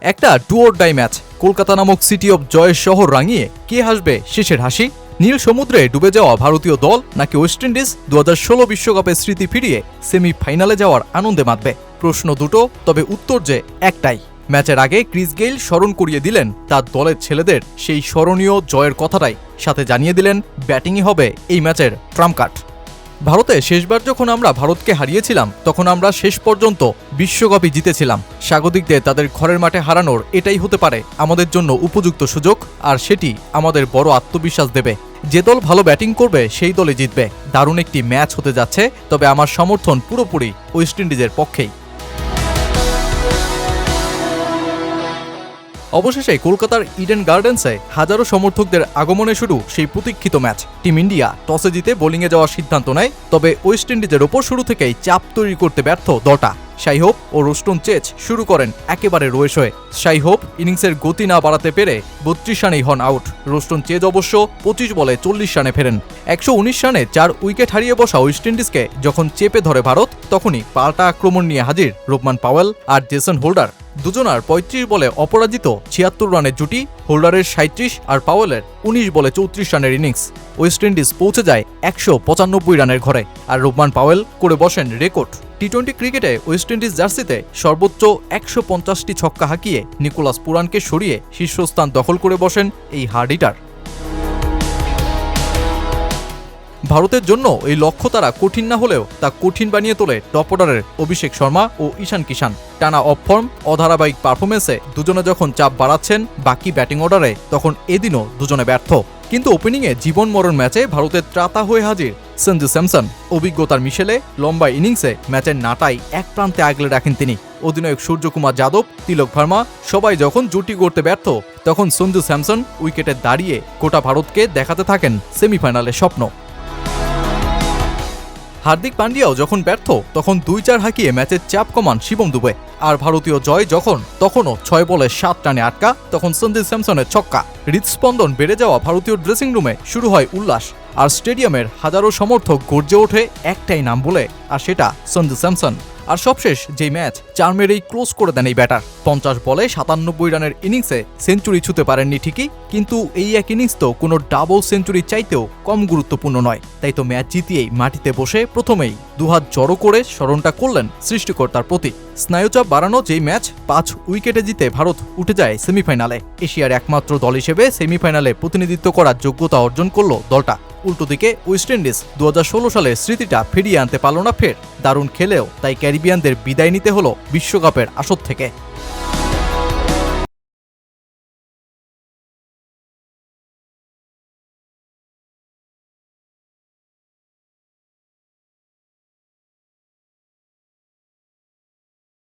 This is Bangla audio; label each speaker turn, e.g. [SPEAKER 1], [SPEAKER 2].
[SPEAKER 1] একটা do or die match. Kolkata নামক সিটি অব জয়ের শহর রাঙিয়ে কে হাসবে শেষের হাসি? নীল সমুদ্রে ডুবে যাওয়া ভারতীয় দল নাকি ওয়েস্ট ইন্ডিজ 2016 বিশ্বকাপের স্মৃতি ফিরিয়ে সেমিফাইনালে যাওয়ার আনন্দে মাতবে? প্রশ্ন দুটো, তবে উত্তর যে একটাই। ম্যাচের আগে ক্রিস গেইল স্মরণ করিয়ে দিলেন তার দলের ছেলেদের সেই স্মরণীয় জয়ের কথাটাই, সাথে জানিয়ে দিলেন ব্যাটিংই হবে এই ম্যাচের ট্রাম্প কার্ড। ভারতে শেষবার যখন আমরা ভারতকে হারিয়েছিলাম তখন আমরা শেষ পর্যন্ত বিশ্বকাপই জিতেছিলাম। স্বাগতিকদের তাদের ঘরের মাঠে হারানোর এটাই হতে পারে আমাদের জন্য উপযুক্ত সুযোগ, আর সেটি আমাদের বড় আত্মবিশ্বাস দেবে। যে দল ভালো ব্যাটিং করবে সেই দলে জিতবে। দারুণ একটি ম্যাচ হতে যাচ্ছে, তবে আমার সমর্থন পুরোপুরি ওয়েস্ট ইন্ডিজের পক্ষেই। অবশেষে কলকাতার ইডেন গার্ডেন্সে হাজারো সমর্থকদের আগমনে শুরু সেই প্রতীক্ষিত ম্যাচ। টিম ইন্ডিয়া টসে জিতে বোলিংয়ে যাওয়ার সিদ্ধান্ত নেয়, তবে ওয়েস্ট ইন্ডিজের ওপর শুরু থেকেই চাপ তৈরি করতে ব্যর্থ দলটা। শাই হোপ ও রোস্টন চেজ শুরু করেন একেবারে রোয়েশ হয়ে। শাই হোপ ইনিংসের গতি না বাড়াতে পেরে 32 রানেই হন আউট। রোস্টন চেজ অবশ্য 25 বলে 40 রানে ফেরেন। 119 রানে 4 উইকেট হারিয়ে বসা ওয়েস্ট ইন্ডিজকে যখন চেপে ধরে ভারত, তখনই পাল্টা আক্রমণ নিয়ে হাজির রোবমান পাওয়েল আর জেসন হোল্ডার। দুজনার 35 বলে অপরাজিত 76 রানের জুটি। হোল্ডারের 37 আর পাওয়েলের 19 বলে 34 রানের ইনিংস। ওয়েস্ট ইন্ডিজ পৌঁছে যায় 195 রানের ঘরে, আর রোবমান পাওয়েল করে বসেন রেকর্ড। টি-20 ক্রিকেটে ওয়েস্ট ইন্ডিজ জার্সিতে সর্বোচ্চ 150টি ছক্কা হাঁকিয়ে নিকোলাস পুরানকে সরিয়ে শীর্ষস্থান দখল করে বসেন এই হার্ড হিটার। ভারতের জন্য এই লক্ষ্য তারা কঠিন না হলেও তা কঠিন বানিয়ে তোলে টপ অর্ডারের অভিষেক শর্মা ও ঈশান কিষান। টানা অফ ফর্ম অধারাবাহিক পারফরমেন্সে দুজনে যখন চাপ বাড়াচ্ছেন বাকি ব্যাটিং অর্ডারে, তখন এদিনও দুজনে ব্যর্থ। কিন্তু ওপেনিংয়ে জীবন মরণ ম্যাচে ভারতের ত্রাতা হয়ে হাজির সঞ্জু স্যামসন। অভিজ্ঞতার মিশেলে লম্বা ইনিংসে ম্যাচের নাটাই এক প্রান্তে আগলে রাখেন তিনি। অধিনায়ক সূর্যকুমার যাদব, তিলক ভার্মা সবাই যখন জুটি গড়তে ব্যর্থ, তখন সঞ্জু স্যামসন উইকেটে দাঁড়িয়ে গোটা ভারতকে দেখাতে থাকেন সেমিফাইনালের স্বপ্ন। হার্দিক পান্ডিয়াও যখন ব্যর্থ, তখন 2-4 হাঁকিয়ে ম্যাচের চাপ কমান শিবম দুবে। আর ভারতীয় জয় তখনও 6 বলে 7 রানে আটকা, তখন সঞ্জু স্যামসনের ছক্কা। হৃদস্পন্দন বেড়ে যাওয়া ভারতীয় ড্রেসিং রুমে শুরু হয় উল্লাস, আর স্টেডিয়ামের হাজারো সমর্থক গর্জে ওঠে একটাই নাম বলে, আর সেটা সঞ্জু স্যামসন। আর সবশেষ যেই ম্যাচ 4 মেরেই ক্লোজ করে দেন এই ব্যাটার। 50 বলে 97 রানের ইনিংসে সেঞ্চুরি ছুঁতে পারেননি ঠিকই, কিন্তু এই এক ইনিংস তো কোনো ডাবল সেঞ্চুরি চাইতেও কম গুরুত্বপূর্ণ নয়। তাই তো ম্যাচ জিতিয়েই মাটিতে বসে প্রথমেই দুহাত জড়ো করে স্মরণটা করলেন সৃষ্টিকর্তার প্রতি। স্নায়ুচাপ বাড়ানো যেই ম্যাচ 5 উইকেটে জিতে ভারত উঠে যায় সেমিফাইনালে। এশিয়ার একমাত্র দল হিসেবে সেমিফাইনালে প্রতিনিধিত্ব করার যোগ্যতা অর্জন করল দলটা। উল্টো দিকে ওয়েস্ট ইন্ডিজ 2016 সালের স্মৃতিটা ফিরিয়ে আনতে পারল না ফের। দারুণ খেলেও তাই ক্যারিবিয়ানদের বিদায় নিতে হলো বিশ্বকাপের আসর থেকে।